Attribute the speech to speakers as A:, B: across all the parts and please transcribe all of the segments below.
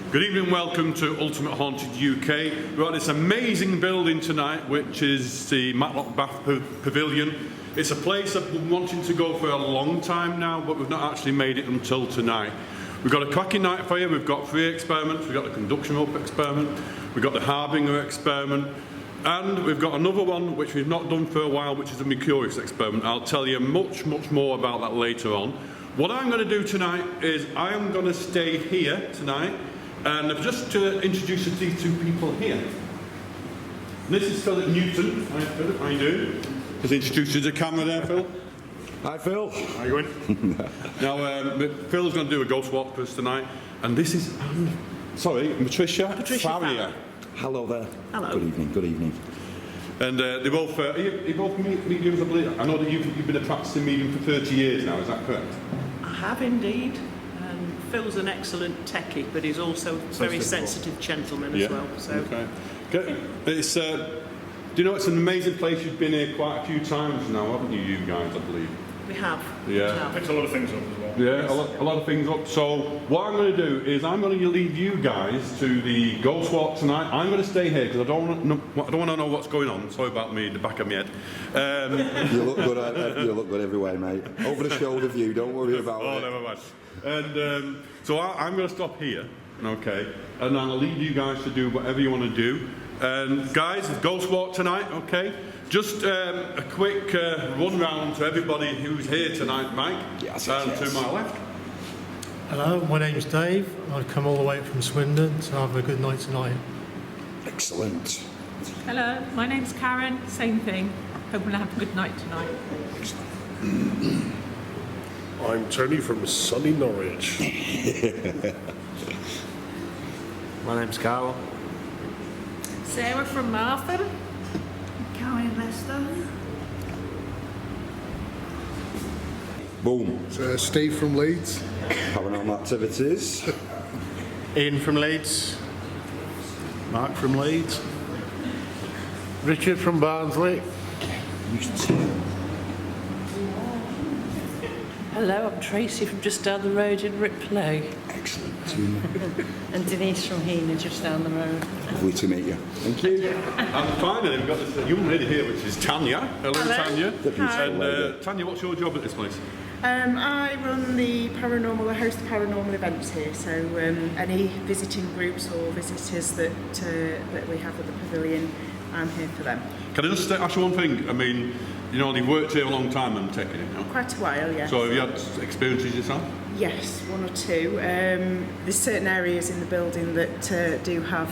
A: Good evening, welcome to Ultimate Haunted UK. We've got this amazing building tonight, which is the Matlock Pavilion. It's a place I've been wanting to go for a long time now, but we've not actually made it until tonight. We've got a cracking night for you. We've got 3 experiments. We've got the conduction rope experiment, we've got the harbinger experiment, and we've got another one which we've not done for a while, which is the Mercurius experiment. I'll tell you much more about that later on. What I'm going to do tonight is I am going to stay here tonight, and just to introduce these 2 people here. This is Philip Newton. Hi Philip, how you doing? Just introduce you to the camera there, Phil.
B: Hi Phil.
A: How you going? Now, Phil's going to do a ghost walk for us tonight, and this is, Patricia Farrier.
B: Hello there.
C: Hello.
B: Good evening, good evening.
A: And they both, are you both mediums, I believe? I know that you've been a practicing medium for 30 years now, is that correct?
C: I have indeed. Phil's an excellent techie, but he's also a very sensitive gentleman as well. So.
A: Okay. It's, do you know it's an amazing place? You've been here quite a few times now, haven't you, you guys, I believe?
C: We have.
A: Yeah.
D: Picked a lot of things up as well.
A: Yeah, a lot of things up. So what I'm going to do is I'm going to leave you guys to the ghost walk tonight. I'm going to stay here because I don't want to know what's going on. Sorry about me, the back of my head.
B: You look good. You look good every way, mate. Over the shoulder view. Don't worry about it.
A: Oh, never mind. And so I'm going to stop here, okay? And I'll leave you guys to do whatever you want to do. And guys, it's ghost walk tonight, okay? Just a quick run round to everybody who's here tonight, Mike.
B: Yes.
A: To my left.
E: Hello, my name's Dave. I've come all the way from Swindon, so have a good night tonight.
B: Excellent.
F: Hello, my name's Karen. Same thing. Hope we'll have a good night tonight.
B: Excellent.
D: I'm Tony from sunny Norwich.
G: My name's Carl.
F: Sarah from Martha.
H: Karen Lester.
B: Boom.
I: Steve from Leeds.
B: Paranormal activities.
G: Ian from Leeds. Mark from Leeds. Richard from Barnsley.
C: Hello, I'm Tracy from just down the road in Ripley.
B: Excellent.
H: And Denise from Hena, just down the road.
B: Lovely to meet you. Thank you.
A: And finally, we've got this young lady here, which is Tanya. Hello, Tanya.
H: Hi.
A: And Tanya, what's your job at this place?
H: I run the paranormal, I host the paranormal events here, so any visiting groups or visitors that we have at the pavilion, I'm here for them.
A: Can I just ask you one thing? I mean, you know, you've worked here a long time and taken it now.
H: Quite a while, yes.
A: So have you had experiences yourself?
H: Yes, 1 or 2. There's certain areas in the building that do have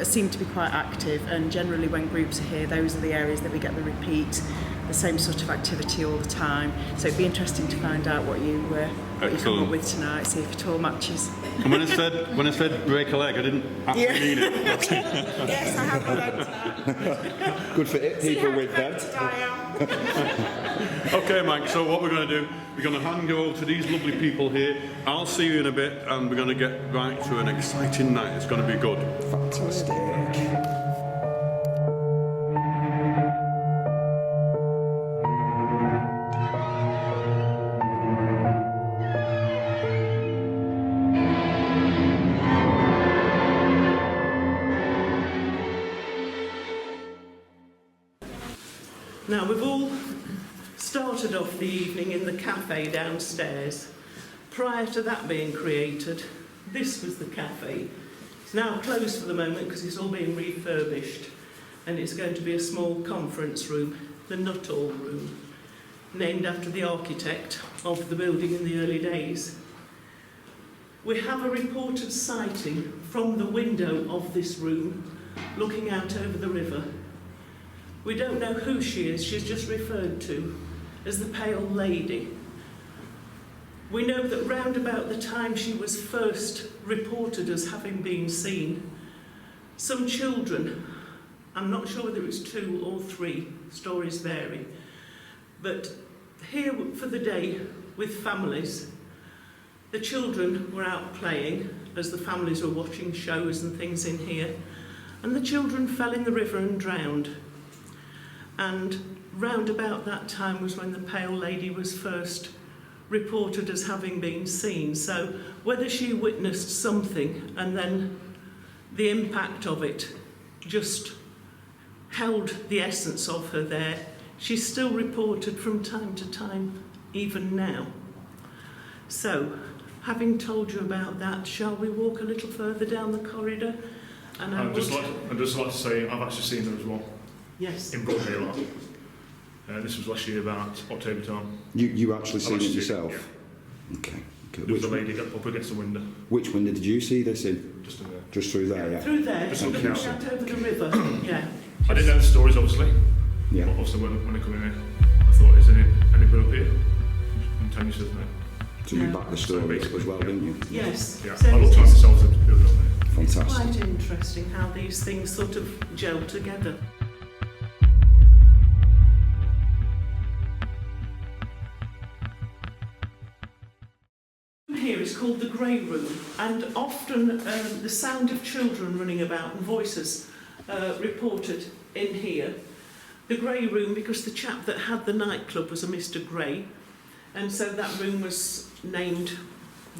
H: seem to be quite active, and generally when groups are here, those are the areas that we get the repeat, the same sort of activity all the time. So it'd be interesting to find out what you come up with tonight, see if it all matches.
A: And when I said break a leg, I didn't actually mean it.
H: Yes, I have my leg tonight.
B: Good for it. People with them.
A: Okay, Mike, so what we're going to do, we're going to hand you over to these lovely people here. I'll see you in a bit, and we're going to get right to an exciting night. It's going to be good.
B: Fantastic.
C: Now, we've all started off the evening in the cafe downstairs. Prior to that being created, this was the cafe. It's now closed for the moment because it's all being refurbished, and it's going to be a small conference room, the Nuttall Room, named after the architect of the building in the early days. We have a reported sighting from the window of this room looking out over the river. We don't know who she is, she's just referred to as the Pale Lady. We know that round about the time she was first reported as having been seen, some children, I'm not sure whether it's 2 or 3, stories vary, but here for the day with families, the children were out playing as the families were watching shows and things in here, and the children fell in the river and drowned. And round about that time was when the Pale Lady was first reported as having been seen. So whether she witnessed something and then the impact of it just held the essence of her there, she's still reported from time to time, even now. So, having told you about that, shall we walk a little further down the corridor? And
I: I'd just like to say I've actually seen her as well.
C: Yes.
I: In broad daylight. This was last year about October time.
B: You actually seen it
I: actually
B: yourself?
I: seen it,
B: Okay.
I: There was a lady up against the window.
B: Which window did you see this in?
I: Just in there.
B: Just through there, yeah.
C: Through there,
I: Just
C: just
I: looking
C: looking
I: out.
C: out over the river. Yeah.
I: I didn't know the stories, obviously.
B: Yeah.
I: But obviously, when I come in here, I thought, is there anybody up here? And Tanya says no.
B: So you backed the story up
I: basically,
B: as well, didn't you?
C: Yes.
I: Yeah,
C: So
I: I looked around myself and there was on there.
C: it's
B: Fantastic.
C: quite interesting how these things sort of gel together. Here is called the Grey Room, and often the sound of children running about and voices reported in here. The Grey Room, because the chap that had the nightclub was a Mr. Grey, and so that room was named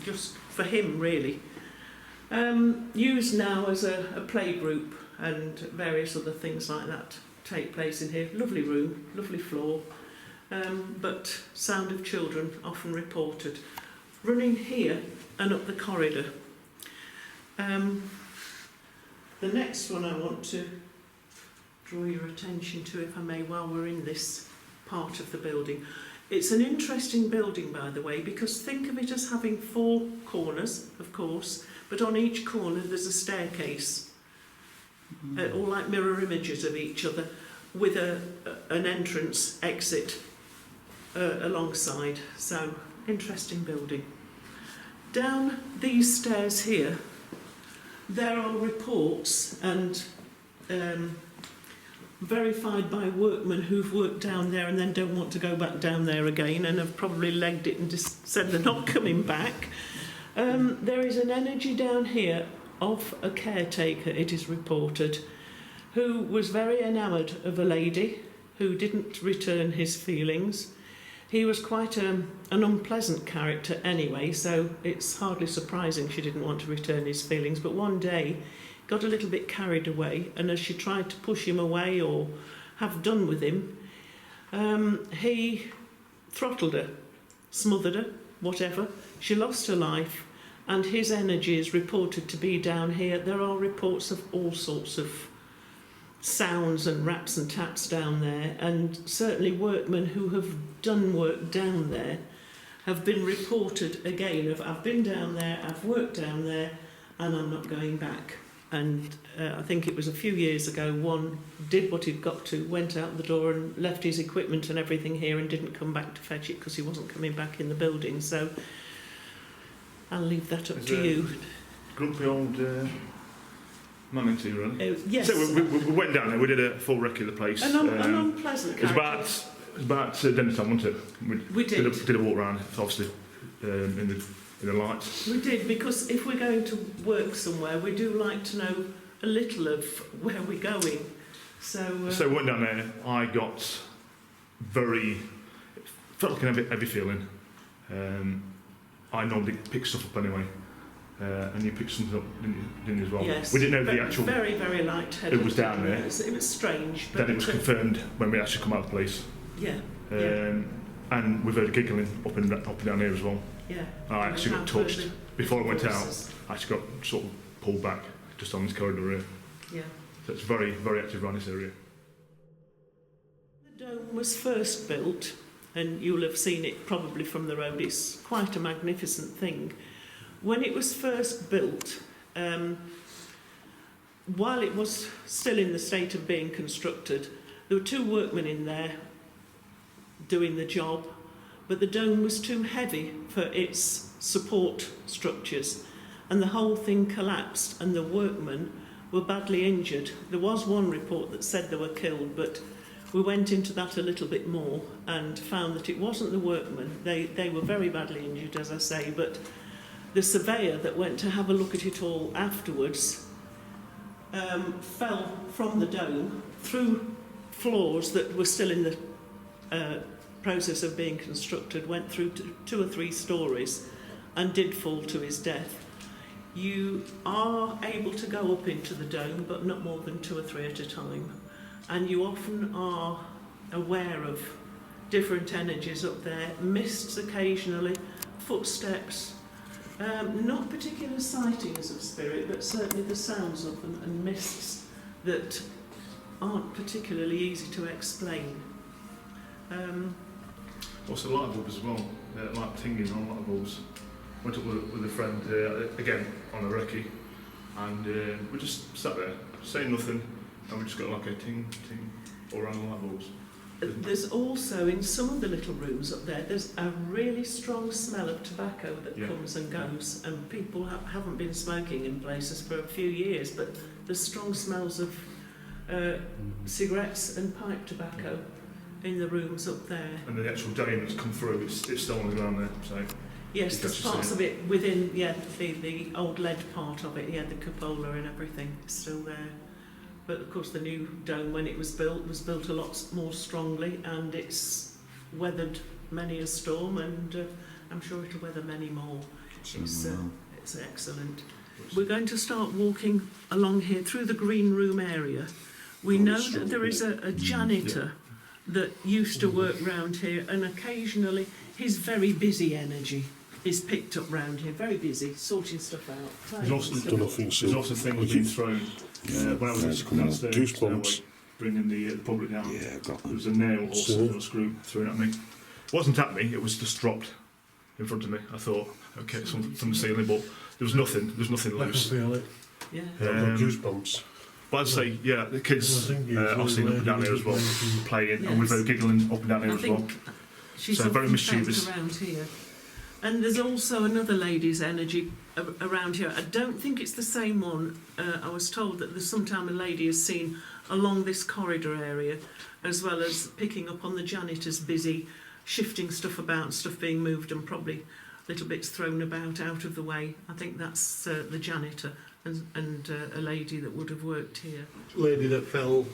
C: just for him, really. Used now as a playgroup and various other things like that take place in here. Lovely room, lovely floor, but sound of children often reported. Running here and up the corridor. The next one I want to draw your attention to, if I may, while we're in this part of the building. It's an interesting building, by the way, because think of it as having 4 corners, of course, but on each corner there's a staircase, all like mirror images of each other, with an entrance exit alongside. So, interesting building. Down these stairs here, there are reports and verified by workmen who've worked down there and then don't want to go back down there again and have probably legged it and just said they're not coming back. There is an energy down here of a caretaker, it is reported, who was very enamoured of a lady who didn't return his feelings. He was quite an unpleasant character anyway, so it's hardly surprising she didn't want to return his feelings. But one day, got a little bit carried away, and as she tried to push him away or have done with him, he throttled her, smothered her, whatever. She lost her life, and his energy is reported to be down here. There are reports of all sorts of sounds and raps and taps down there, and certainly workmen who have done work down there have been reported again of, I've been down there, I've worked down there, and I'm not going back. And I think it was a few years ago, one did what he'd got to, went out the door and left his equipment and everything here and didn't come back to fetch it because he wasn't coming back in the building. So I'll leave that up to you.
I: Grumpy old man into you, really.
C: Yes.
I: So we went down there, we did a full recce of the place.
C: An unpleasant
I: It was
C: character.
I: about dinner time, wasn't it?
C: We did.
I: Did a walk round, obviously, in the lights.
C: We did, because if we're going to work somewhere, we do like to know a little of where we're going. So
I: So we went down there, I got felt like a heavy feeling. I normally pick stuff up anyway. And you picked something up, didn't you as well?
C: yes,
I: We didn't know the actual...
C: very, very light-headed.
I: It was down there.
C: It was strange. But
I: Then it was confirmed when we actually come out of the place.
C: Yeah.
I: And we've heard giggling up and down here as well.
C: Yeah.
I: I actually got touched. Before I went out,
C: voices.
I: I actually got sort of pulled back just on this corridor here.
C: Yeah.
I: So it's very, very active around this area.
C: The dome was first built, and you'll have seen it probably from the road. It's quite a magnificent thing. When it was first built, while it was still in the state of being constructed, there were 2 workmen in there doing the job, but the dome was too heavy for its support structures, and the whole thing collapsed, and the workmen were badly injured. There was one report that said they were killed, but we went into that a little bit more and found that it wasn't the workmen. They were very badly injured, as I say, but the surveyor that went to have a look at it all afterwards fell from the dome through floors that were still in the process of being constructed, went through 2 or 3 stories and did fall to his death. You are able to go up into the dome, but not more than 2 or 3 at a time. And you often are aware of different energies up there, mists occasionally, footsteps, not particular sightings of spirit, but certainly the sounds of them, and mists that aren't particularly easy to explain.
I: Also light bulbs as well, like tinging on light bulbs. Went up with a friend, again on a recce, and we just sat there, saying nothing, and we just got like a ting, ting all around the light bulbs.
C: There's also, in some of the little rooms up there, there's a really strong smell of tobacco that comes and goes, and people haven't been smoking in places for a few years, but there's strong smells of cigarettes and pipe tobacco in the rooms up there.
I: And the actual dome that's come through, it's still on the ground there, so...
C: Yes, there's parts of it within, the old lead part of it, the cupola and everything is still there. But of course the new dome, when it was built a lot more strongly, and it's weathered many a storm, and I'm sure it'll weather many more. It's excellent. We're going to start walking along here through the green room area. We know that there is a janitor that used to work round here, and occasionally his very busy energy is picked up round here, very busy, sorting stuff out.
I: There's also things being thrown. When I was downstairs,
D: Goosebumps.
I: Bringing the public down,
B: Yeah, got
I: there
B: them.
I: was a nail or something or a screw thrown at me. It wasn't at me, it was just dropped in front of me. I thought, okay, it's from the ceiling, but there was nothing
E: I can
I: loose.
E: feel it.
C: Yeah.
D: Goosebumps.
I: But I'd say, the kids, I've seen up and down here as well, playing,
C: Yes.
I: and we're very giggling up and down here
C: I
I: as well.
C: think she's
I: So very
C: often
I: mischievous.
C: felt around here. And there's also another lady's energy around here. I don't think it's the same one. I was told that there's sometime a lady is seen along this corridor area, as well as picking up on the janitors busy, shifting stuff about, stuff being moved and little bits thrown about out of the way. I think that's the janitor and a lady that would have worked here.
J: Lady that fell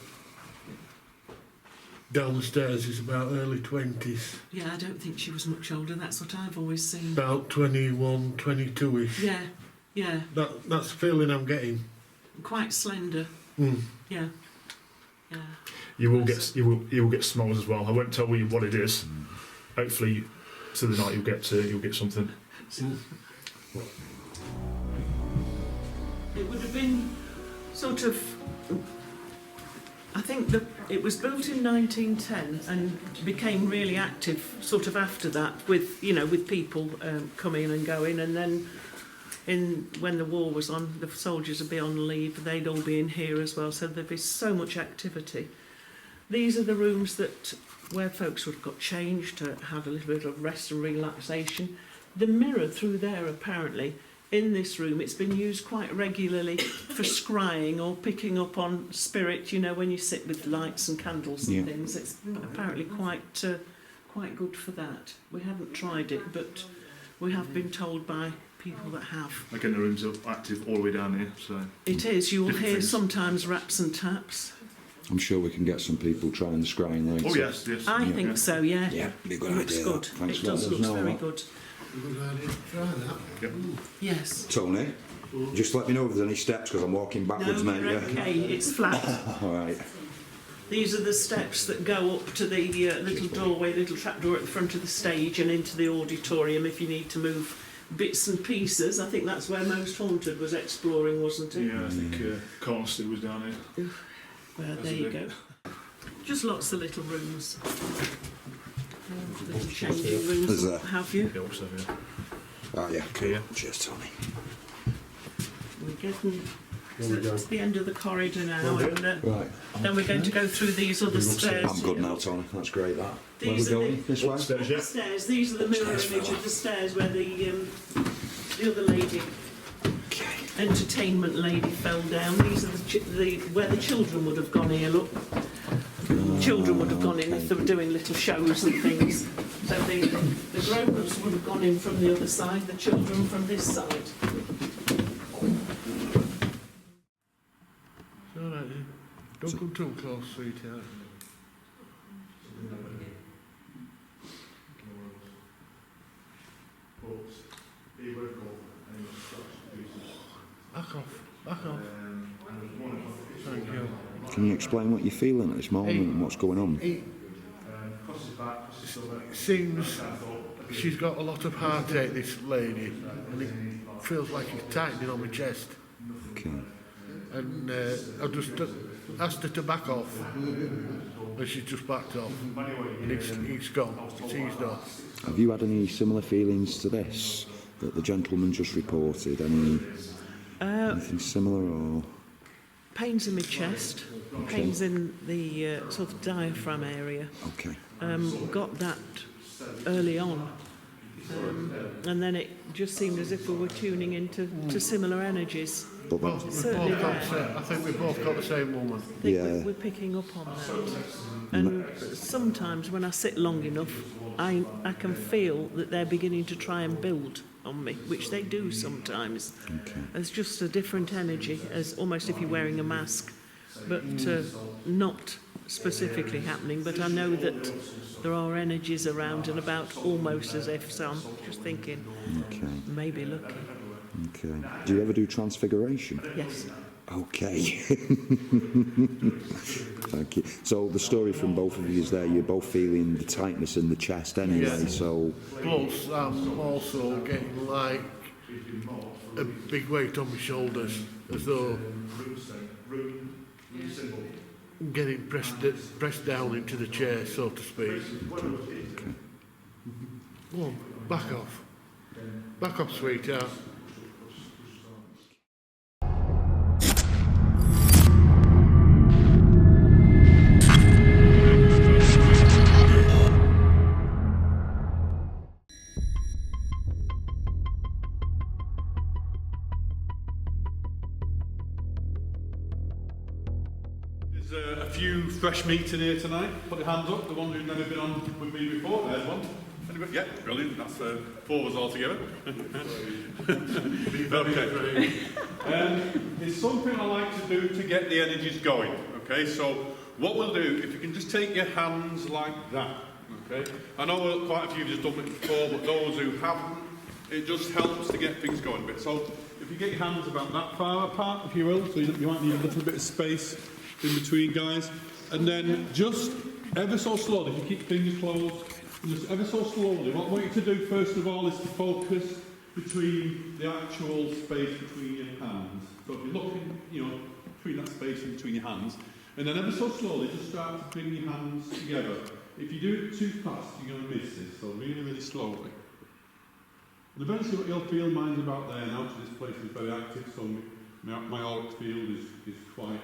J: down the stairs is about early 20s.
C: Yeah, I don't think she was much older. That's what I've always seen.
J: About 21, 22-ish.
C: Yeah,
J: That's the feeling I'm getting.
C: quite slender. Yeah.
I: You will get smells as well. I won't tell you what it is. Hopefully, to the night you'll get something.
C: It would have been sort of. I think that it was built in 1910 and became really active sort of after that, with people coming and going, and then when the war was on, the soldiers would be on leave, they'd all be in here as well, so there'd be so much activity. These are the rooms where folks would have got changed to have a little bit of rest and relaxation. The mirror through there, apparently, in this room, it's been used quite regularly for scrying or picking up on spirit, when you sit with lights and candles and things. It's apparently quite good for that. We haven't tried it, but we have been told by people that have.
I: Again, the rooms are active all the way down here, so...
C: It is. You will
I: Different
C: hear
I: things.
C: sometimes raps and taps.
B: I'm sure we can get some people trying the scrying later.
I: Oh, yes.
C: I think so, yeah.
B: Yeah, be a good
C: It looks
B: idea.
C: good.
B: That. Thanks
C: It
B: for
C: does
B: letting us
C: look
B: know
C: very
B: that.
C: good.
J: Good idea to try that.
I: Yep.
C: Yes.
B: Tony, just let me know if there's any steps because I'm walking backwards,
C: No,
B: mate.
C: you're
B: Yeah.
C: okay. It's flat.
B: All right.
C: These are the steps that go up to the little doorway, little trapdoor at the front of the stage and into the auditorium if you need to move bits and pieces. I think that's where Most Haunted was exploring, wasn't it?
I: Yeah, I think Carlstead was down here.
C: Well, there you go. Just lots of little rooms. Little changing rooms,
B: There's
C: what have you.
I: Yeah, what's that here?
B: Oh, yeah.
I: Okay, yeah.
B: Cheers, Tony.
C: We're getting to the end of the corridor now, and
B: Right.
C: then we're going to go through these other stairs.
B: I'm good now, Tony. That's great, that. Where we
C: These are
B: going? This way?
I: Upstairs, yeah.
C: Stairs. These are the mirror image of the stairs where the other lady, entertainment lady, fell down. These are where the children would have gone here. Look, children would have gone in if they were doing little shows and things. So the grown-ups would have gone in from the other side. The children from this side.
J: All right, don't come too close, sweetheart. Back off. Back off. Thank you.
B: Can you explain what you're feeling at this moment and what's going on?
J: It seems she's got a lot of heartache, this lady, and it feels like it's tightening on my chest.
B: Okay.
J: And I just asked her to back off, and she just backed off. And it's gone. It's eased off.
B: Have you had any similar feelings to this that the gentleman just reported? Anything similar or?
C: Pains in my chest, pains in the sort of diaphragm area.
B: Okay.
C: Got that early on. And then it just seemed as if we were tuning into similar energies.
B: But
J: Well,
C: Certainly there.
J: I think we both got the same woman.
C: I think
B: Yeah.
C: we're picking up on that. And sometimes when I sit long enough, I can feel that they're beginning to try and build on me, which they do sometimes.
B: Okay.
C: It's just a different energy, as almost if you're wearing a mask, but not specifically happening. But I know that there are energies around and about almost as if, so I'm just thinking,
B: Okay.
C: maybe lucky.
B: Okay. Do you ever do Transfiguration?
C: Yes.
B: Okay. Thank you. So the story from both of you is there. You're both feeling the tightness in the chest anyway.
J: Yeah.
B: So
J: Plus, I'm also getting like a big weight on my shoulders, as though I'm getting pressed down into the chair, so to speak.
B: okay.
J: Come on, back off. Back off, sweetheart.
A: There's a few fresh meat in here tonight. Put your hands up, the ones who've never been on with me before. There's one. Anybody? Yeah, brilliant. That's 4 of us all together. Okay. It's something I like to do to get the energies going. Okay, so what we'll do, if you can just take your hands like that. Okay, I know quite a few have just done it before, but those who haven't, it just helps to get things going a bit. So if you get your hands about that far apart, if you will, so you might need a little bit of space in between, guys. And then just ever so slowly, if you keep fingers closed, just ever so slowly, what I want you to do first of all is to focus between the actual space between your hands. So if you're looking, between that space in between your hands, and then ever so slowly just start to bring your hands together. If you do it too fast, you're going to miss this, so really, really slowly. And eventually what you'll feel, mine's about there now, so this place is very active, so my auric field is quite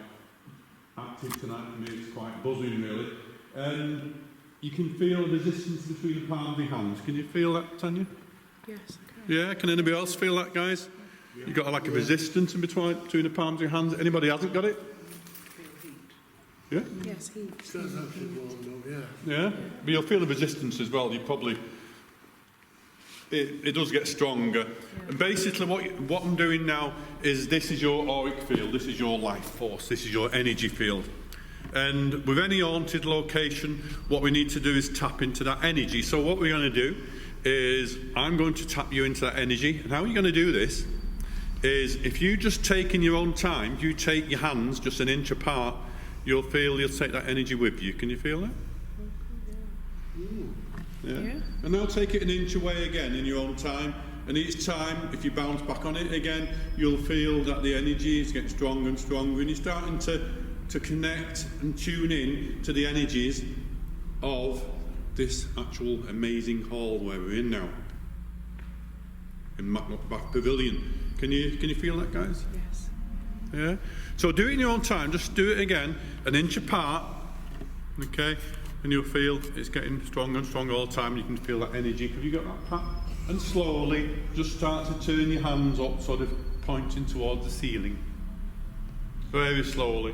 A: active tonight for me, it's quite buzzing really. And you can feel a resistance between the palm of your hands. Can you feel that, Tanya?
H: Yes, I can.
A: Yeah, can anybody else feel that, guys? You've got like a resistance in between the palms of your hands. Anybody hasn't got it? Yeah?
H: Yes, he.
J: That's actually warmed up, yeah.
A: Yeah? But you'll feel the resistance as well. You probably... It does get stronger. Yeah. And basically what I'm doing now is this is your auric field, this is your life force, this is your energy field. And with any haunted location, what we need to do is tap into that energy. So what we're going to do is I'm going to tap you into that energy. And how you're going to do this is if you just take in your own time, you take your hands just an inch apart, you'll take that energy with you. Can you feel that? Yeah. And they'll take it an inch away again in your own time. And each time, if you bounce back on it again, you'll feel that the energy is getting stronger and stronger. And you're starting to connect and tune in to the energies of this actual amazing hall where we're in now. In Matlock Pavilion. Can you feel that, guys?
H: Yes.
A: Yeah? So do it in your own time. Just do it again, an inch apart. Okay? And you'll feel it's getting stronger and stronger all the time. You can feel that energy. Have you got that, Pat? And slowly, just start to turn your hands up, sort of pointing towards the ceiling. Very slowly.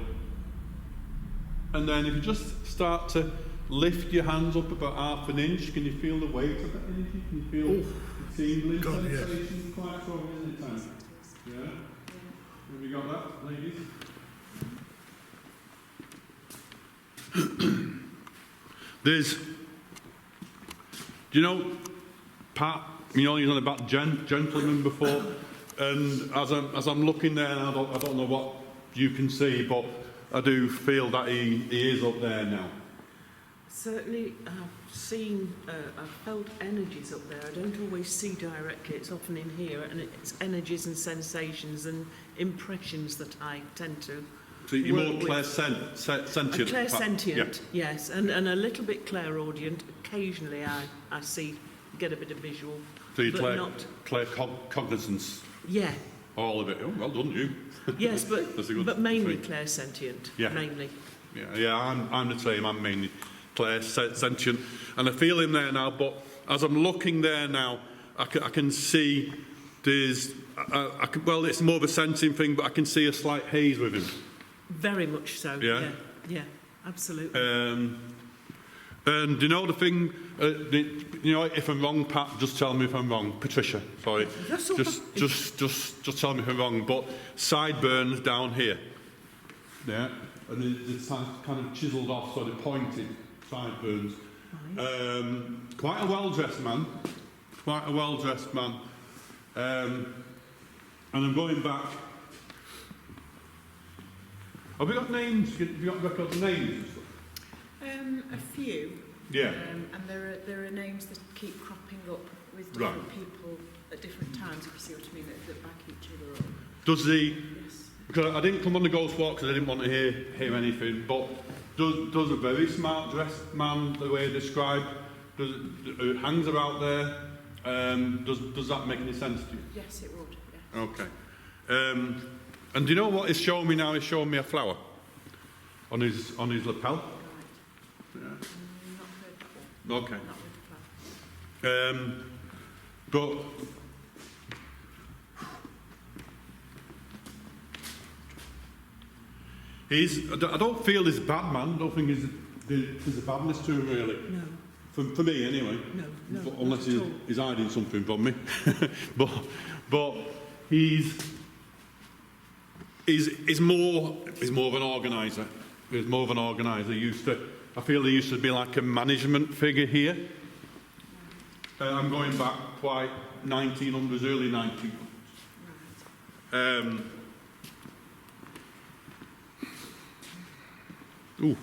A: And then if you just start to lift your hands up about half an inch, can you feel the weight of that energy? Can you feel the tingling sensation? Quite strong, isn't it, Tam? Yeah? Have you got that, ladies? Do you know, Pat, you've done about gentlemen before. And as I'm looking there, and I don't know what you can see, but I do feel that he is up there now.
C: Certainly, I've felt energies up there. I don't always see directly, it's often in here, and it's energies and sensations and impressions that I tend to
A: So you're more
C: work with.
A: clairsentient?
C: Clairsentient, yes, and a little bit clairaudient. Occasionally I get a bit of visual,
A: So you're
C: but not...
A: claircognizance,
C: Yeah,
A: all of it. Oh, well done, you.
C: yes,
A: That's a good
C: but mainly
A: thing.
C: clairsentient,
A: Yeah.
C: mainly.
A: Yeah, I'm the same. I'm mainly clairsentient, and I feel him there now. But as I'm looking there now, I can see there's. Well, it's more of a sensing thing, but I can see a slight haze with him.
C: Very much so,
A: Yeah?
C: yeah, absolutely.
A: And you know the thing, you know, if I'm wrong, Pat, just tell me if I'm wrong. Patricia, sorry.
C: That's all
A: Just tell me if I'm wrong. But sideburns down here, yeah, and it's kind of chiselled off, sort of pointed sideburns. Quite a well-dressed man. And I'm going back. Have we got names? Have you got records of names?
H: A few.
A: Yeah.
H: And there are names that keep cropping up with
A: Right.
H: different people at different times, if you see what I mean, that back each other up.
A: Does the...
H: Yes.
A: Because I didn't come on the ghost walk because I didn't want to hear anything, but does a very smart dressed man, the way described, who hangs about there, does that make any sense to you?
H: Yes, it would, yeah.
A: Okay. And do you know what he's showing me now? He's showing me a flower on his lapel.
H: Right.
A: Yeah.
H: Not heard that one.
A: Okay.
H: Not with the plan.
A: But I don't feel he's a bad man. I don't think there's a badness to him really.
C: No,
A: For me anyway.
C: no,
A: But
C: not
A: unless
C: at all.
A: he's hiding something from me. but he's more of an organizer. He's more of an organizer. I feel he used to be like a management figure here. I'm going back quite 1900s, early 1900s. Do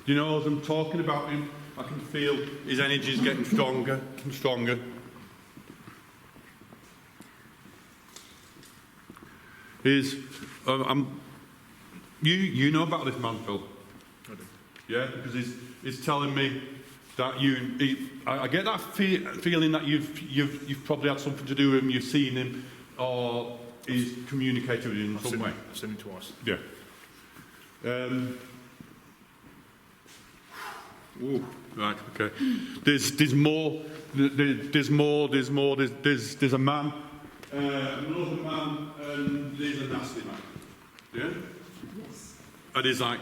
A: you know, as I'm talking about him, I can feel his energy's getting stronger and stronger. You know about this man, Phil?
I: I do.
A: Yeah, because he's telling me that I get that feeling that you've probably had something to do with him, you've seen him, or he's communicated with you in some way.
I: I've seen him twice.
A: Yeah. Right. Okay. There's more. There's a man, another man, and there's a nasty man. Yeah.
C: Yes.
A: And he's like.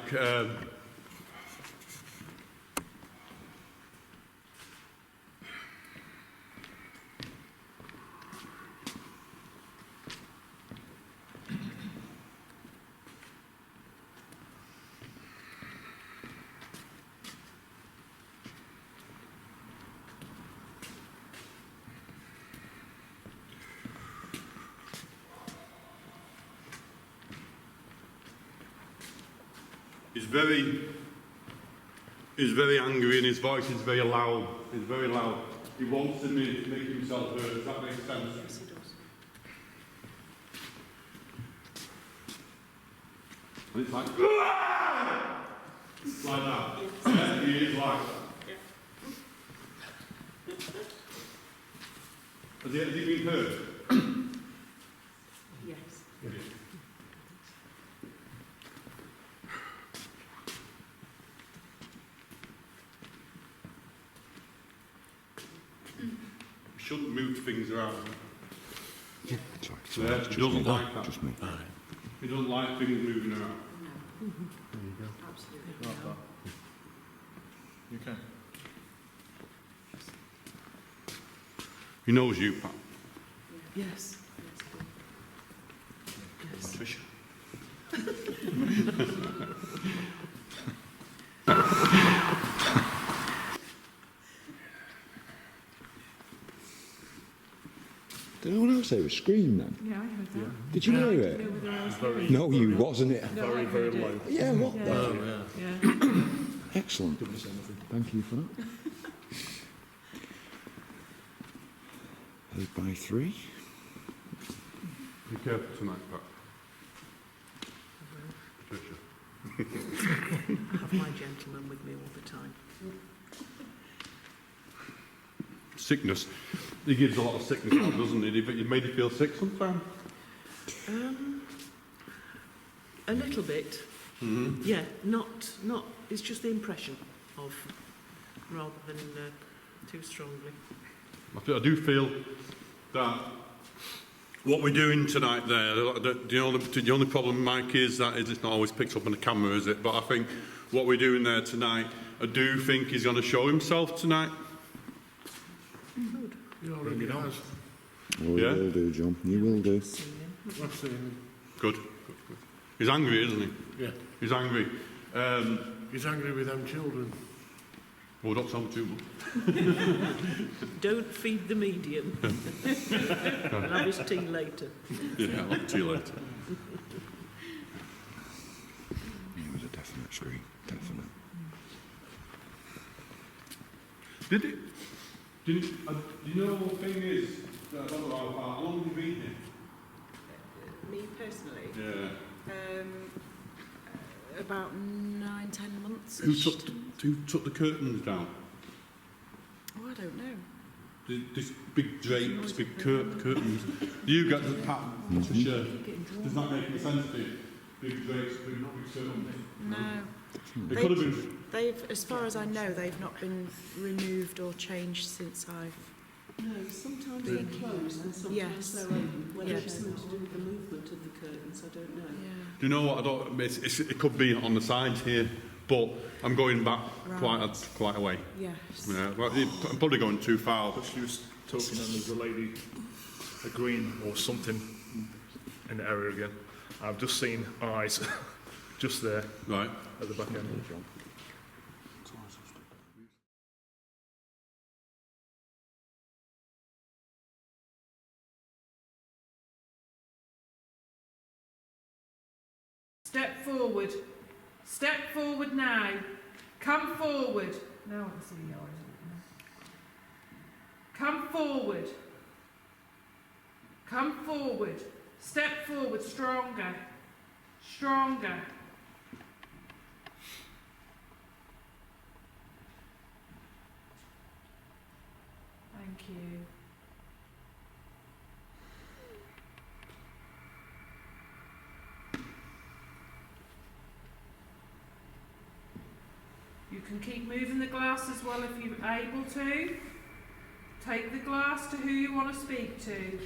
A: He's very angry and his voice is very loud. He's very loud. He wants to make himself heard. Does that make sense?
H: Yes, it does.
A: And it's like, "Aah!" It's like that. Yeah, he is like that. Has he been heard?
H: Yes.
A: Shouldn't move things around.
B: Sorry,
A: Yeah,
B: it's
A: he
B: just
A: doesn't
B: me.
A: like that.
B: Just me.
A: He doesn't like things moving around.
H: No. Absolutely.
I: Like
H: No.
I: that. You can.
A: He knows you, Pat.
C: Yes. Yes.
A: Patricia.
B: Did anyone I say a scream then?
F: Yeah, I heard that.
B: Did you hear
F: I
B: it?
F: don't know whether I was hearing it.
B: No, you wasn't it?
F: No, I heard it.
B: Yeah, what the?
F: Yeah.
B: Excellent. Thank you for that. Heard by 3.
A: Be careful tonight, Pat.
C: I have my gentleman with me all the time.
A: Sickness. He gives a lot of sickness out, doesn't he? But you made you feel sick sometimes?
C: A little bit.
A: Mm-hmm.
C: Yeah, not. It's just the impression of, rather than too strongly.
A: I do feel that what we're doing tonight there, the only problem, Mike, is that it's not always picked up on the camera, is it? But I think what we're doing there tonight, I do think he's going to show himself tonight.
C: Good.
J: He already has.
B: Oh,
A: Yeah?
B: you will do, John. You will do.
J: I've seen him.
A: Good. He's angry, isn't he?
J: Yeah.
A: He's angry.
J: He's angry with them children.
A: Well, don't tell me too much.
C: Don't feed the medium. And have his tea later.
A: Yeah, I'll see you later.
B: It was a definite scream. Definite.
A: Did it? Do you know what the thing is? I don't know how long have you been here?
H: Me personally,
A: Yeah.
H: about 9-10 months.
A: Who took the curtains down?
H: Oh, I don't know.
A: This big drapes, big curtains. You got the pattern for sure. Does that make any sense to you? Big drapes, big curtains.
H: No.
A: It could have been.
H: They've, as far as I know, they've not been removed or changed since I've.
C: No, sometimes they're closed and sometimes
H: Yes.
C: they're open. Whether
H: Yes.
C: it's something to do with the movement of the curtains, I don't know.
H: Yeah.
A: Do you know what? It could be on the sides here, but I'm going back quite a way.
H: Yes.
A: Yeah, well, I'm probably going too far.
I: But she was talking and there's a lady, a green or something in the area again. I've just seen eyes just there
A: Right.
I: at the back end.
F: Step forward. Step forward now. Come forward. No, I can see the eyes. Come forward. Come forward. Step forward. Stronger. Stronger. Thank you. You can keep moving the glass as well if you're able to. Take the glass to who you want to speak to.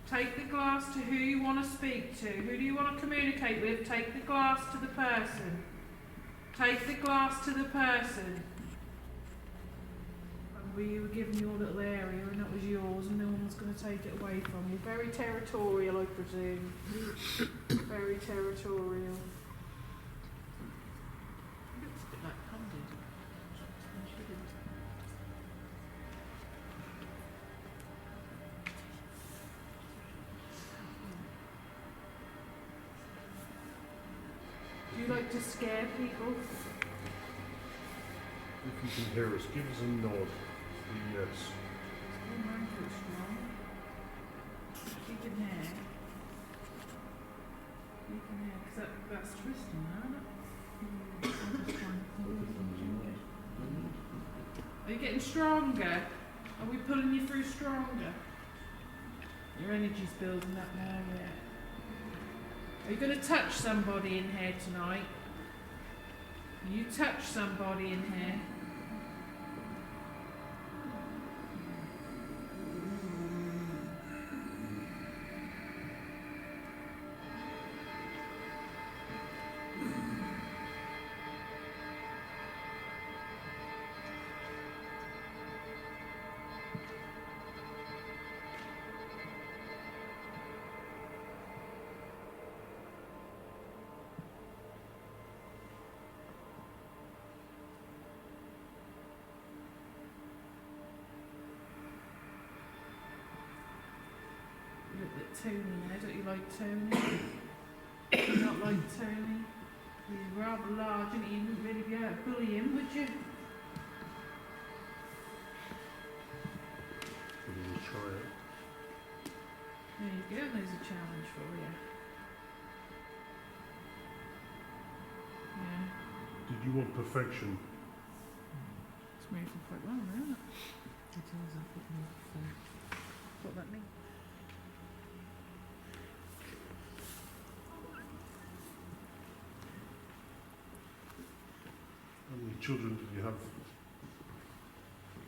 F: Take the glass to who you want to speak to. Who do you want to communicate with? Take the glass to the person. Take the glass to the person. And you were given your little area and that was yours and no one's going to take it away from you. Very territorial, I presume. Very territorial. Looks a bit like Condid. Do you like to scare people?
J: If you can hear us, give us a nod. Yes.
F: You can hear. You can hear, because that's twisting now, isn't it? Are you getting stronger? Are we pulling you through stronger? Your energy's building up now, yeah. Are you going to touch somebody in here tonight? You touch somebody in here. Tony now, don't you like Tony? Do you not like Tony? He's rather large and you wouldn't really be able to bully him, would you?
D: We'll try it.
F: There you go, there's a challenge for you. Yeah,
D: Did you want perfection?
F: it's moving quite well now, isn't it? It is, I think. What that mean?
D: How many children did you have?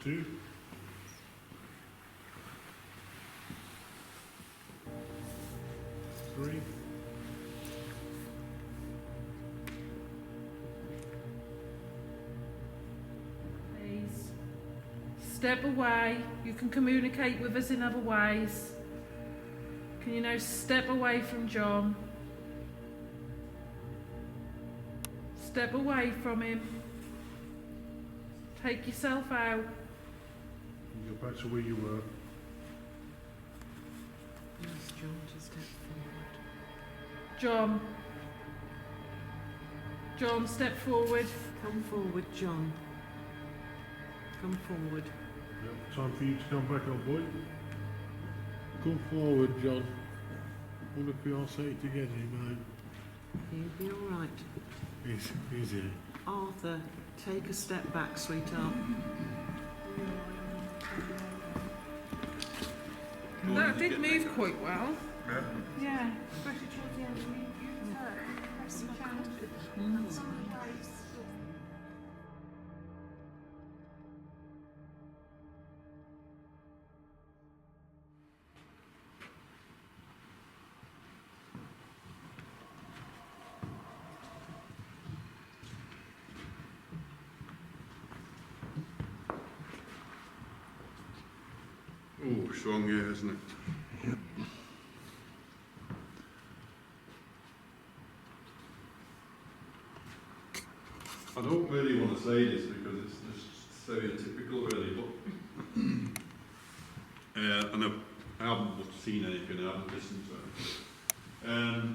D: 2? Three?
F: Please. Step away. You can communicate with us in other ways. Can you now step away from John? Step away from him. Take yourself out.
D: You go back to where you were.
C: Ask John to step forward.
F: John. John, step forward.
C: Come forward, John. Come forward.
D: Yep. Time for you to come back on, boy.
J: Come forward, John. What if we all say it together, man?
C: You'll be all right.
J: He's here.
C: Arthur, take a step back, sweetheart.
F: That did move quite well.
I: Yeah.
F: Yeah, especially towards the end of the
A: Oh, strong here, isn't it?
B: Yep.
A: I don't really want to say this because it's just stereotypical, really, but and I haven't seen anything, I haven't listened to it.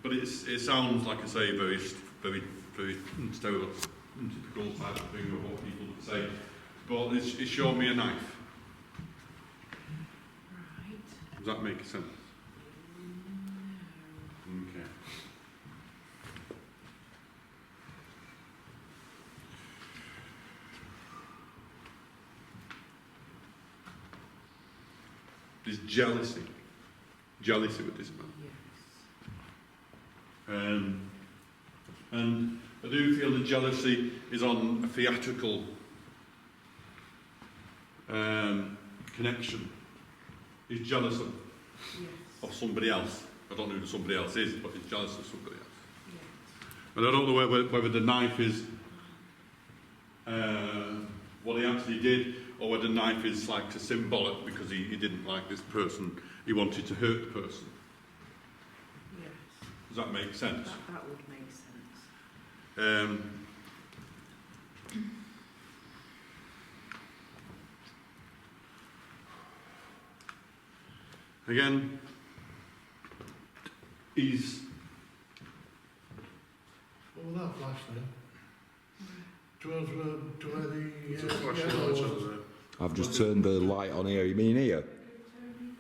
A: But it sounds like I say very stereotypical type of thing of what people would say. But it showed me a knife.
C: Right.
A: Does that make sense? Okay. There's jealousy with this man.
C: Yes.
A: And I do feel the jealousy is on a theatrical connection. He's jealous of somebody else. I don't know who the somebody else is, but he's jealous of somebody else.
C: Yes.
A: And I don't know whether the knife is what he actually did, or whether the knife is like a symbolic because he didn't like this person. He wanted to hurt the person.
C: Yes.
A: Does that make sense?
C: That would make sense.
A: Again, he's
J: What was that flash then? Towards to where the
D: It's a flashing
J: yellow
D: light
J: was.
D: over there.
B: I've just turned the light on here. You mean here?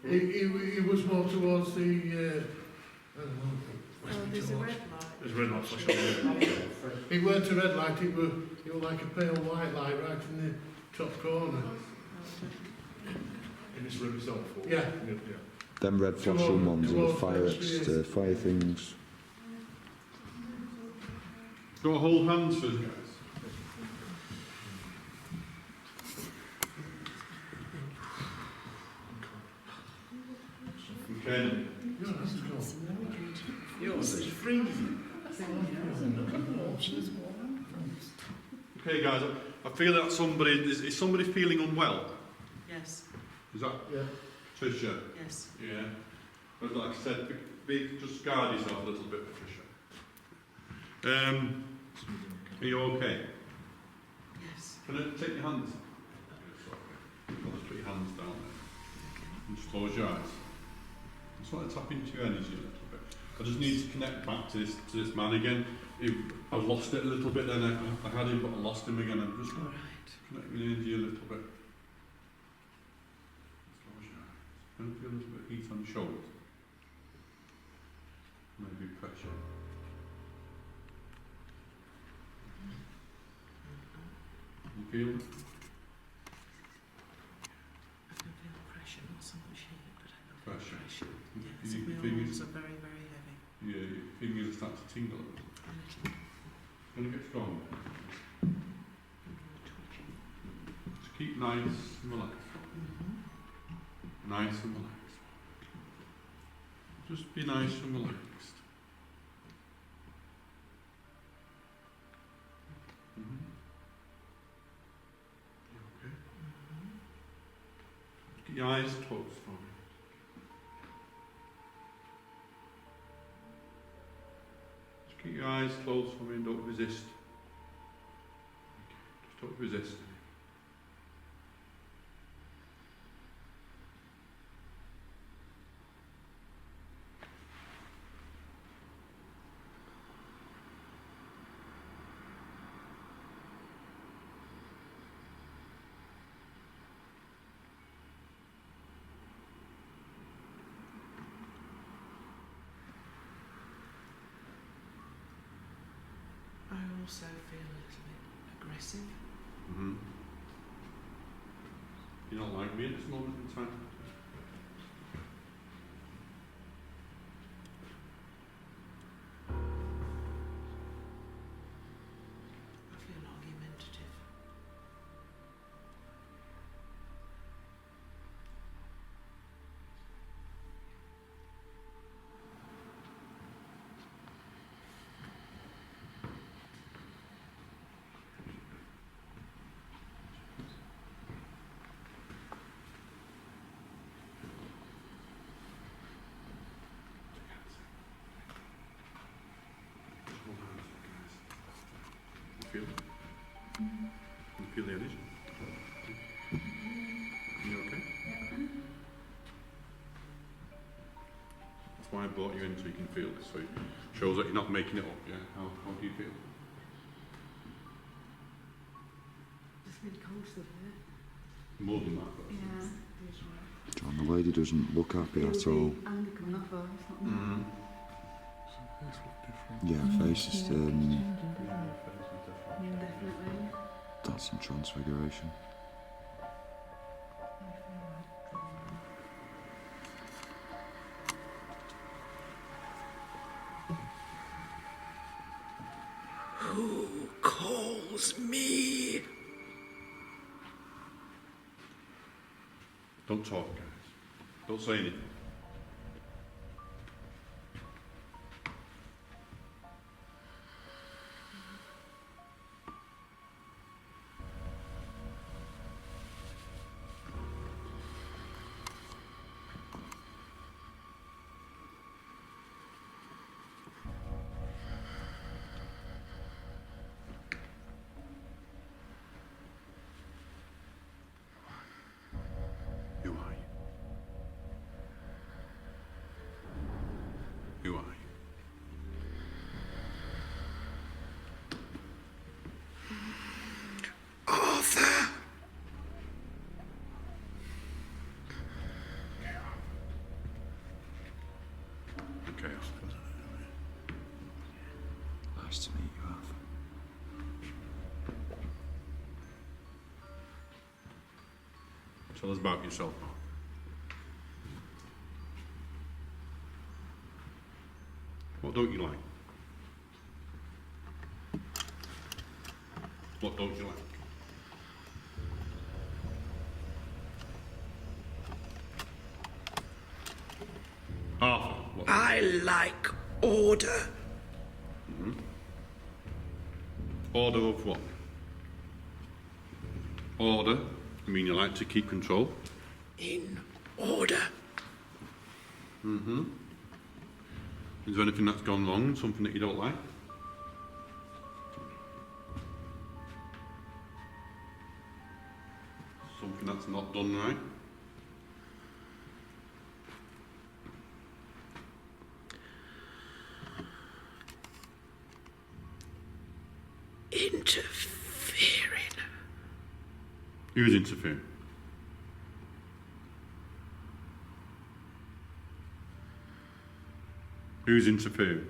J: He was more towards the.
C: Oh, there's a red light.
I: There's a red light flashing on there.
J: It weren't a red light, it was like a pale white light right in the top corner.
I: In this room itself? Or?
J: Yeah.
I: Yeah.
B: Them red flashing ones are the
J: towards
B: fire things.
A: got to hold hands for us, guys. Okay.
C: Yours is freezing.
A: Okay, guys. I feel that somebody is somebody feeling unwell.
C: Yes.
A: Is that
J: Yeah.
A: Tricia?
C: Yes.
A: Yeah. But like I said, just guard yourself a little bit, Tricia. Are you okay?
C: Yes.
A: Can I take your hands? I'll just put your hands down there. And just close your eyes. Just want to tap into your energy a little bit. I just need to connect back to this man again. I lost it a little bit, then I had him, but I lost him again. I'm just connecting the energy a little bit. Close your eyes. Can you feel a little bit of heat on your shoulders? Maybe pressure. You feel it?
C: I can feel pressure, not so much heat, but I can feel
A: Pressure.
C: pressure.
A: Yeah,
C: So
A: your
C: my
A: fingers
C: arms are very, very heavy.
A: Yeah, your fingers are starting to tingle a little. Gonna get stronger. Just keep nice and relaxed. Nice and relaxed. Just be nice and relaxed. You okay? Keep your eyes closed for me. Just keep your eyes closed for me and don't resist. Just don't resist.
C: I also feel a little bit aggressive.
A: Mm-hmm. You don't like me at this moment in time?
C: I feel argumentative.
A: Hold on a second, guys. You feel it? You feel the energy? You okay? That's why I brought you in, so you can feel it. So it shows that you're not making it up, yeah? How do you feel?
K: Just really cold today.
A: More than that, but...
K: Yeah.
B: John, the lady doesn't look happy at all.
K: Anger coming off her. It's not
A: Mm-hmm.
B: Yeah, her face is
K: Definitely.
B: that's some transfiguration.
C: Who calls me?
A: Don't talk, guys. Don't say anything. Who are you? Who are you?
C: Arthur!
A: Okay, Arthur.
B: Nice to meet you, Arthur.
A: Tell us about yourself, Mark. What don't you like? What don't you like? Arthur, what?
C: I like order.
A: Order of what? Order? I mean you like to keep control?
C: In order.
A: Mm-hmm. Is there anything that's gone wrong? Something that you don't like? Something that's not done right?
L: interfering.
A: Who's interfering? Who's interfering?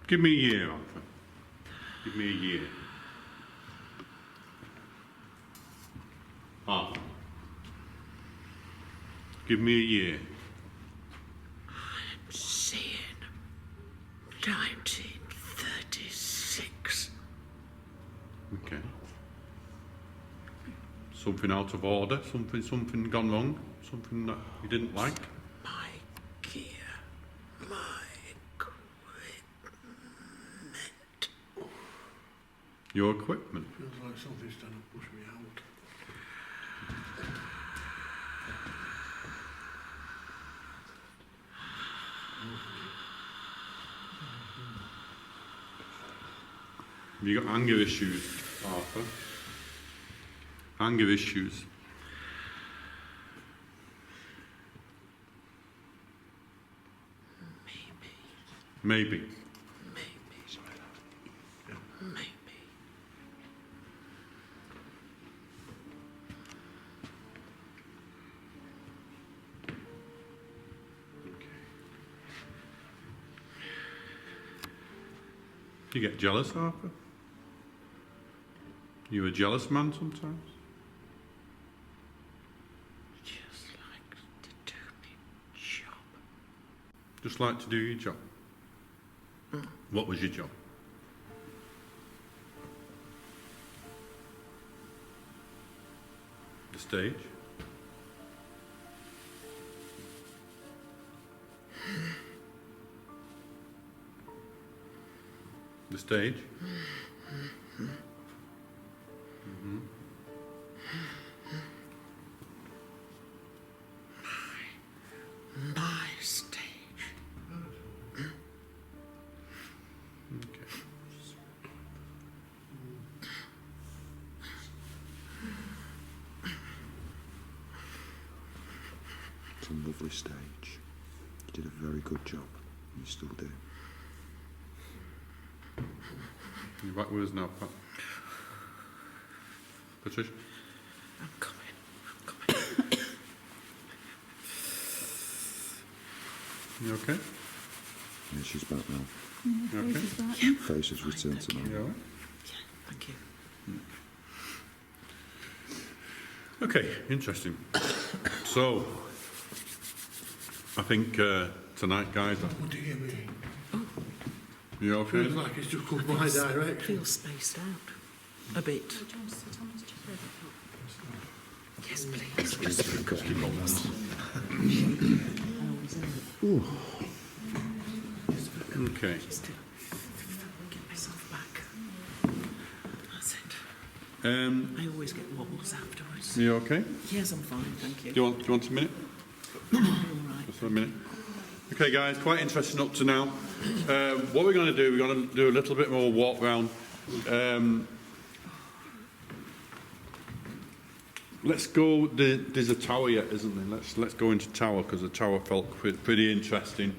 A: Give me a year, Arthur. Give me a year. Arthur. Give me a year.
L: I'm seeing 1936.
A: Okay. Something out of order? Something gone wrong? Something that you didn't like?
L: My gear. My equipment.
A: Your equipment?
J: Feels like something's trying to push me out.
A: Have you got anger issues, Arthur? Anger issues? Maybe.
L: Maybe.
A: Do you get jealous, Arthur? You a jealous man sometimes?
L: Just like to do my job.
A: Just like to do your job? What was your job? The stage? The stage?
L: My stage.
A: Okay.
B: It's a lovely stage. You did a very good job. You still do.
A: You back with us now, Pat? Patricia?
L: I'm coming.
A: You okay?
B: Yeah, she's back now.
A: You okay?
B: Face has returned to normal.
A: You all right?
L: Thank you.
A: Okay, interesting. So, I think tonight, guys.
J: What do you mean?
A: You okay?
J: Feels like it's just come my direction.
L: Feels spaced out. A bit. Yes, please.
A: Okay.
L: Just to get myself back. That's it. I always get wobbles afterwards.
A: You okay?
L: Yes, I'm fine, thank you.
A: Do you want a minute?
L: All right.
A: Just a minute. Okay, guys, quite interesting up to now. What we're going to do, we're going to do a little bit more walk round. Let's go. There's a tower yet, isn't there? Let's go into tower because the tower felt pretty interesting.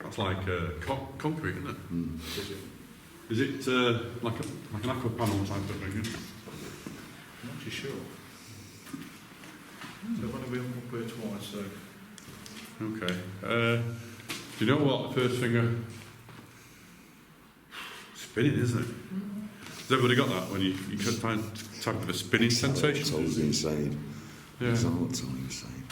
A: That's like concrete, isn't it? Is it like an aqua panel type of thing?
I: I'm not too sure. So I've only been up here twice, so...
A: Okay. Do you know what? The first finger... Spinning, isn't it? Has everybody got that when you can find type of a spinning sensation?
B: It's always insane.
A: Yeah.
B: It's all insane.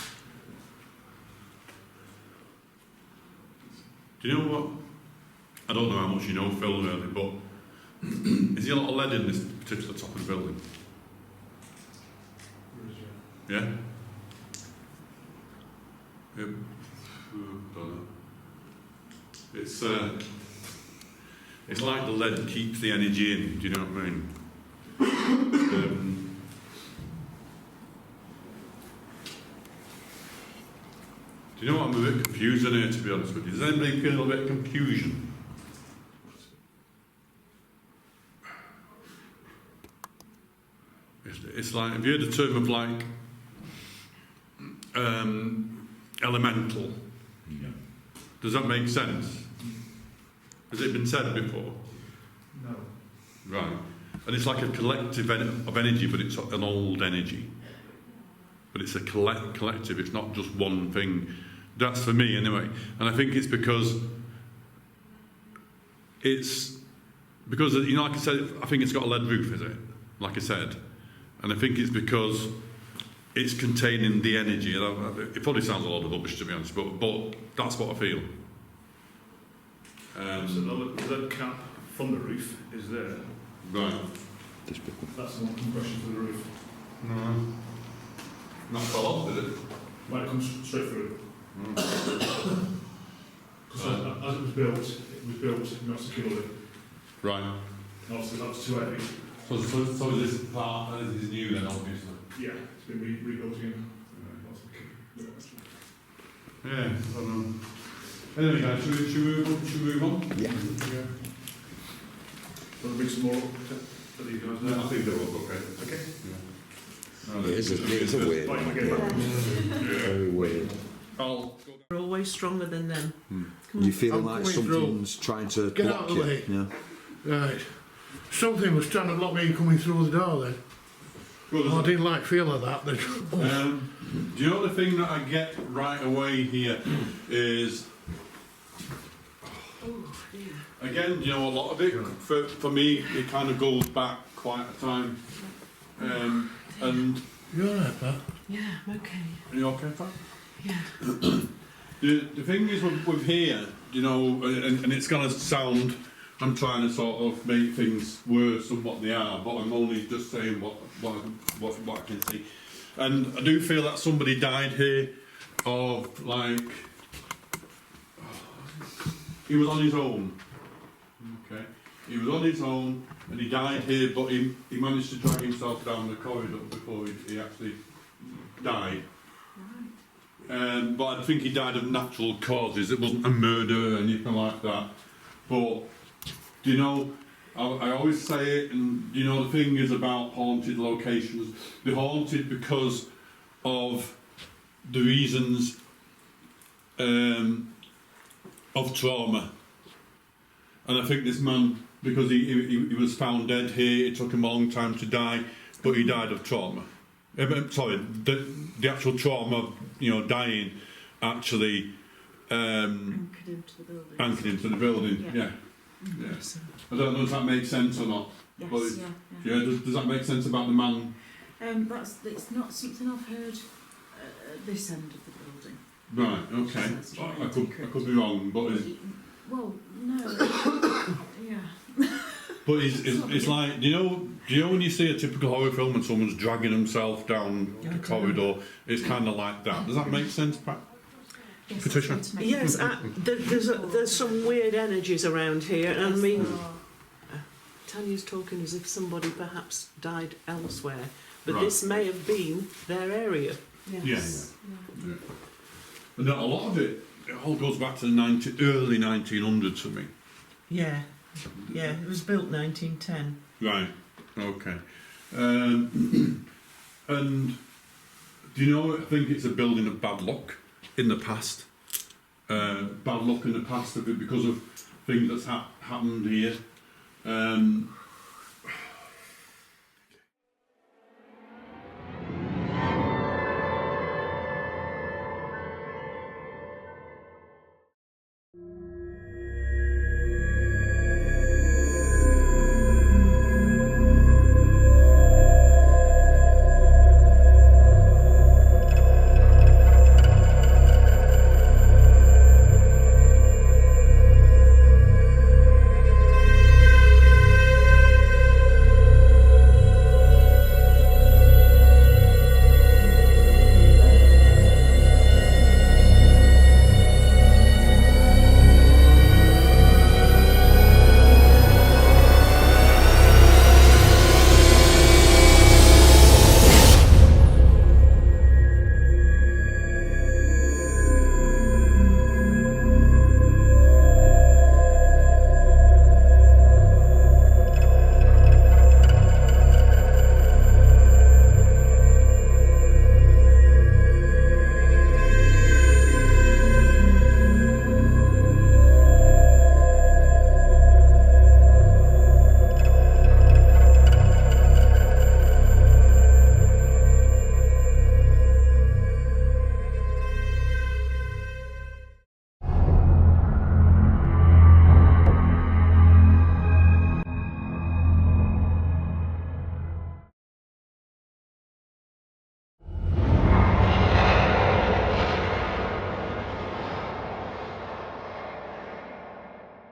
A: Do you know what? I don't know how much you know, Phil, really, but is there a lot of lead in this particular top of the building? Yeah? Yep. Don't know. It's like the lead keeps the energy in, do you know what I mean? Do you know what? I'm a bit confused in here, to be honest with you. Does anybody feel a bit of confusion? It's like, have you heard the term of like elemental?
I: Yeah.
A: Does that make sense? Has it been said before?
I: No.
A: Right. And it's like a collective of energy, but it's an old energy. But it's a collective, it's not just one thing. That's for me anyway. And I think it's because, you know, like I said, I think it's got a lead roof, is it? Like I said. And I think it's because it's containing the energy. And it probably sounds a lot of rubbish, to be honest, but that's what I feel.
I: So the lead cap from the roof is there.
A: Right.
I: That's not compression for the roof.
A: No. Not fell off, did it?
I: Well, it comes straight through. Because as it was built not securely.
A: Right.
I: And obviously that's too heavy.
A: So this part is new then, obviously.
I: Yeah, it's been rebuilt again.
A: Yeah, I don't know. Anyway, guys, should we move on?
B: Yeah.
I: Want to bring some more up for these guys now?
A: I think they're all okay.
I: Okay.
A: Yeah.
B: It is a weird one. Very weird.
C: We're always stronger than them.
B: You feeling
J: I'm
B: like
J: coming through.
B: something's trying to
J: Get
B: block
J: out of the way.
B: you? Yeah.
J: Right. Something was trying to block me coming through the door then. I didn't like feel of that.
A: Do you know the thing that I get right away here is, again, you know, a lot of it, for me, it kind of goes back quite a time. And
J: You alright, Pat?
K: Yeah, I'm okay.
A: Are you okay, Pat?
K: Yeah.
A: The thing is with here, you know, and it's going to sound, I'm trying to sort of make things worse than what they are, but I'm only just saying what I can see. And I do feel that somebody died here of, like, he was on his own. Okay. He was on his own and he died here, but he managed to drag himself down the corridor before he actually died. But I think he died of natural causes. It wasn't a murder or anything like that. But, do you know, I always say it, and you know, the thing is about haunted locations. They're haunted because of the reasons of trauma. And I think this man, because he was found dead here, it took him a long time to die, but he died of trauma. Sorry, the actual trauma, you know, dying, actually
K: Anchored into the building.
A: anchored into the building. Yeah. Yeah. I don't know if that makes sense or not.
K: Yes,
A: But
K: yeah.
A: does that make sense about the man?
K: It's not something I've heard at this end of the building.
A: Right. Okay. I could be wrong, but
K: Well, no. Yeah.
A: but it's like, do you know when you see a typical horror film and someone's dragging himself down the corridor? It's kind of like that. Does that make sense, Pat?
K: Yes,
A: Patricia?
C: Yes, there's some weird energies around here, and I mean, Tanya's talking as if somebody perhaps died elsewhere, but
A: Right.
C: this may have been their area.
K: Yes.
A: Yeah. And a lot of it all goes back to the early 1900s for me.
C: Yeah, it was built 1910.
A: Right. Okay. And do you know? I think it's a building of bad luck in the past. Bad luck in the past because of things that's happened here. And